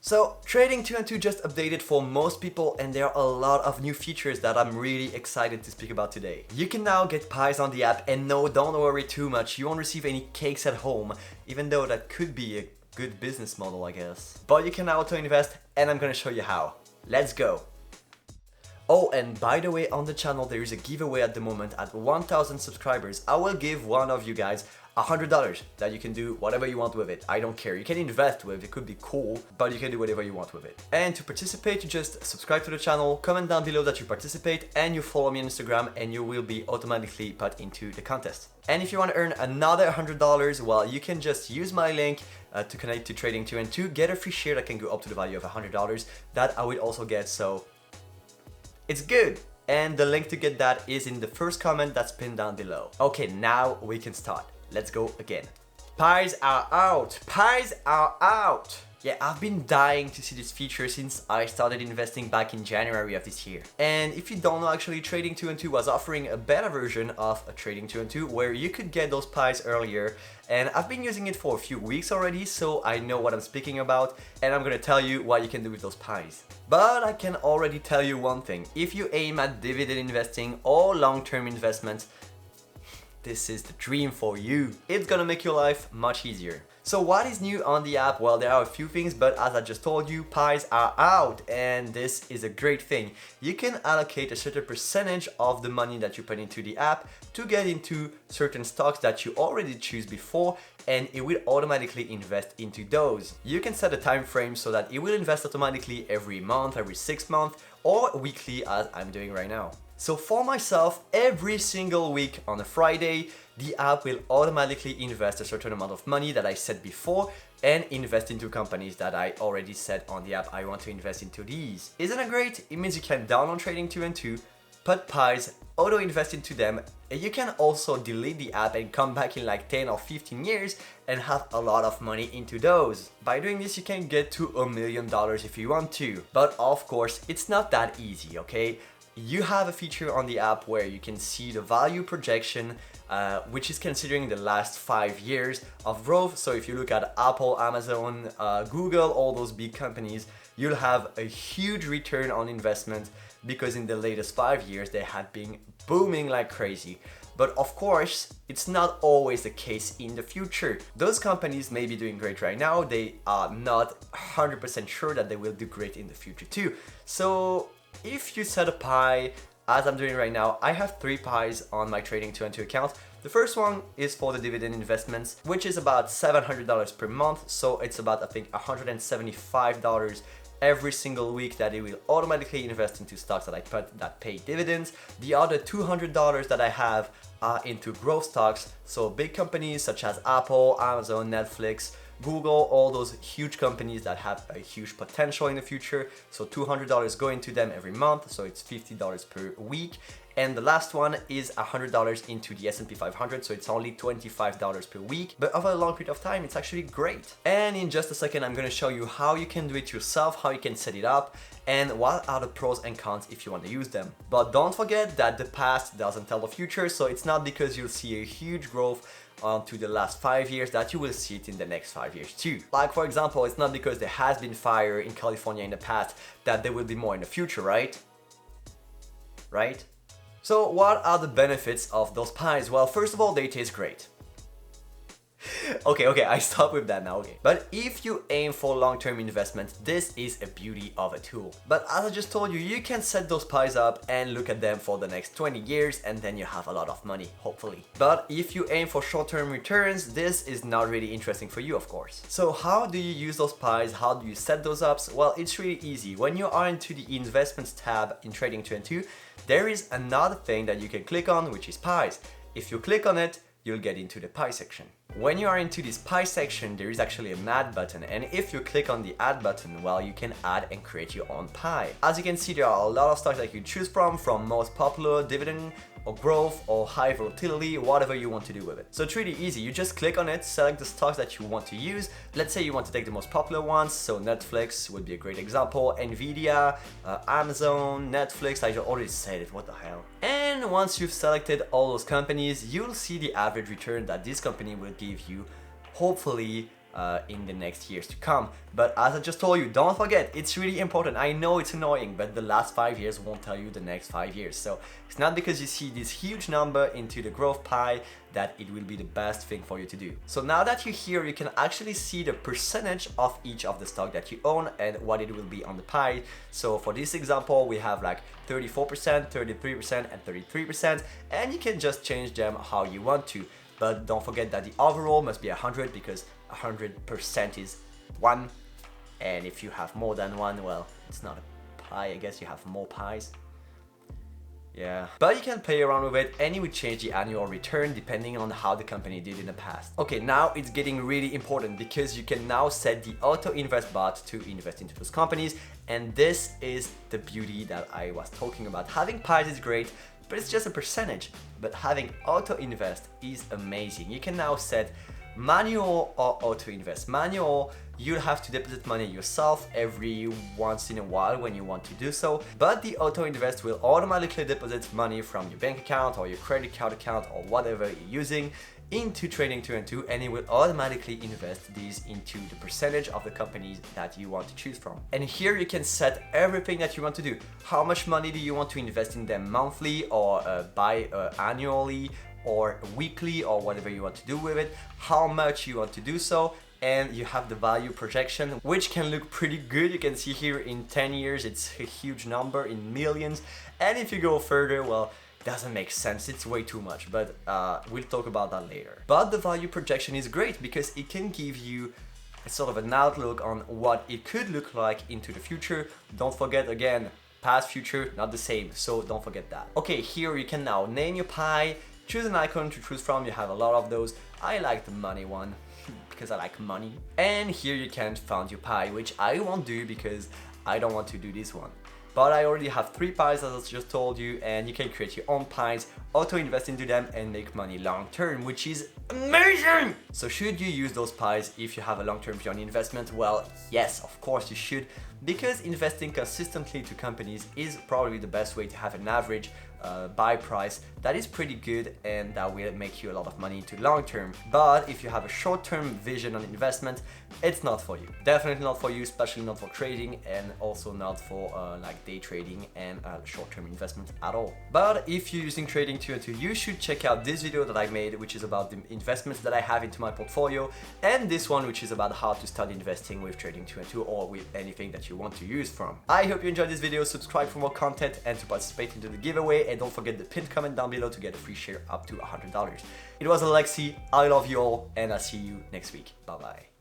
So Trading212 just updated for most people, and there are a lot of new features that I'm really excited to speak about today. You can now get pies on the app, and no, don't worry too much, you won't receive any cakes at home, even though that could be a good business model, I guess. But you can auto-invest, and I'm gonna show you how. Let's go! Oh, and by the way, on the channel there is a giveaway at the moment. At 1,000 subscribers, I will give one of you guys $100 that you can do whatever you want with it. I don't care. You can invest with it, could be cool, but you can do whatever you want with it. And to participate, you just subscribe to the channel, comment down below that you participate, and you follow me on Instagram, and you will be automatically put into the contest. And if you want to earn another $100, well, you can just use my link to connect to Trading212, get a free share that can go up to the value of $100 that I will also get, so it's good. And the link to get that is in the first comment that's pinned down below. Okay, now we can start. Let's go again. Pies are out! Pies are out! Yeah, I've been dying to see this feature since I started investing back in January of this year. And if you don't know, actually Trading212 was offering a beta version of a Trading212 where you could get those pies earlier, and I've been using it for a few weeks already, so I know what I'm speaking about, and I'm gonna tell you what you can do with those pies. But I can already tell you one thing: if you aim at dividend investing or long-term investments, this is the dream for you. It's gonna make your life much easier. So what is new on the app? Well, there are a few things, but as I just told you, pies are out, and this is a great thing. You can allocate a certain percentage of the money that you put into the app to get into certain stocks that you already choose before, and it will automatically invest into those. You can set a time frame so that it will invest automatically every month, every 6 months, or weekly as I'm doing right now. So for myself, every single week on a Friday, the app will automatically invest a certain amount of money that I said before and invest into companies that I already said on the app I want to invest into these. Isn't it great? It means you can download Trading212, put pies, auto invest into them, and you can also delete the app and come back in like 10 or 15 years and have a lot of money into those. By doing this, you can get to $1 million if you want to. But of course, it's not that easy, okay? You have a feature on the app where you can see the value projection, which is considering the last 5 years of growth. So if you look at Apple, Amazon, Google, all those big companies, you'll have a huge return on investment because in the latest 5 years they had been booming like crazy. But of course, it's not always the case in the future. Those companies may be doing great right now, they are not 100% sure that they will do great in the future too. So if you set a pie, as I'm doing right now, I have 3 pies on my Trading212 account. The first one is for the dividend investments, which is about $700 per month. So it's about, I think, $175 every single week that it will automatically invest into stocks that I put that pay dividends. The other $200 that I have are into growth stocks. So big companies such as Apple, Amazon, Netflix, Google, all those huge companies that have a huge potential in the future. So $200 go into them every month, so it's $50 per week. And the last one is $100 into the S&P 500, so it's only $25 per week. But over a long period of time, it's actually great. And in just a second, I'm gonna show you how you can do it yourself, how you can set it up, and what are the pros and cons if you want to use them. But don't forget that the past doesn't tell the future, so it's not because you'll see a huge growth to the last 5 years that you will see it in the next 5 years too. Like for example, it's not because there has been fire in California in the past that there will be more in the future, right? Right? So what are the benefits of those pies? Well, first of all, they taste great. Okay, I stop with that now, okay. But if you aim for long-term investment, this is a beauty of a tool. But as I just told you, you can set those pies up and look at them for the next 20 years and then you have a lot of money, hopefully. But if you aim for short-term returns, this is not really interesting for you, of course. So how do you use those pies? How do you set those up? Well, it's really easy. When you are into the investments tab in Trading212, there is another thing that you can click on, which is pies. If you click on it, you'll get into the pie section. When you are into this pie section, there is actually an add button, and if you click on the add button, well, you can add and create your own pie. As you can see, there are a lot of stocks that you choose from most popular, dividend, or growth, or high volatility, whatever you want to do with it. So it's really easy. You just click on it, select the stocks that you want to use. Let's say you want to take the most popular ones, so Netflix would be a great example, Nvidia, Amazon, Netflix, I already said it, what the hell. And once you've selected all those companies, you'll see the average return that this company will give you, hopefully in the next years to come. But as I just told you, don't forget, it's really important. I know it's annoying, but the last 5 years won't tell you the next 5 years. So it's not because you see this huge number into the growth pie that it will be the best thing for you to do. So now that you're here, you can actually see the percentage of each of the stock that you own and what it will be on the pie. So for this example, we have like 34%, 33%, and 33%, and you can just change them how you want to. But don't forget that the overall must be 100 because 100% is 1, and if you have more than 1, well, it's not a pie, I guess you have more pies. Yeah, but you can play around with it and it would change the annual return depending on how the company did in the past. Okay, now it's getting really important because you can now set the Autoinvest bot to invest into those companies, and this is the beauty that I was talking about. Having pies is great, but it's just a percentage. But having Autoinvest is amazing. You can now set manual or Autoinvest. Manual, you'll have to deposit money yourself every once in a while when you want to do so, but the Autoinvest will automatically deposit money from your bank account or your credit card account or whatever you're using into Trading212, and it will automatically invest these into the percentage of the companies that you want to choose from. And here you can set everything that you want to do. How much money do you want to invest in them monthly or annually or weekly or whatever you want to do with it, how much you want to do so, and you have the value projection, which can look pretty good. You can see here in 10 years, it's a huge number in millions. And if you go further, well, doesn't make sense, it's way too much, but we'll talk about that later. But the value projection is great because it can give you a sort of an outlook on what it could look like into the future. Don't forget, again, past, future, not the same, so don't forget that. Okay, here you can now name your pie, choose an icon to choose from. You have a lot of those. I like the money one because I like money. And here you can find your pie, which I won't do because I don't want to do this one. But I already have 3 pies, as I just told you, and you can create your own pies, auto-invest into them, and make money long term, which is amazing! So should you use those pies if you have a long-term view on investment? Well, yes, of course you should, because investing consistently to companies is probably the best way to have an average buy price that is pretty good and that will make you a lot of money into long term. But if you have a short-term vision on investment, it's not for you. Definitely not for you, especially not for trading, and also not for like day trading and short-term investments at all. But if you're using Trading212, you should check out this video that I made, which is about the investments that I have into my portfolio, and this one, which is about how to start investing with Trading212 or with anything that you want to use from. I hope you enjoyed this video. Subscribe for more content and to participate into the giveaway, and don't forget the pinned comment down below to get a free share up to $100. It was Alexi, I love you all, and I'll see you next week. Bye bye.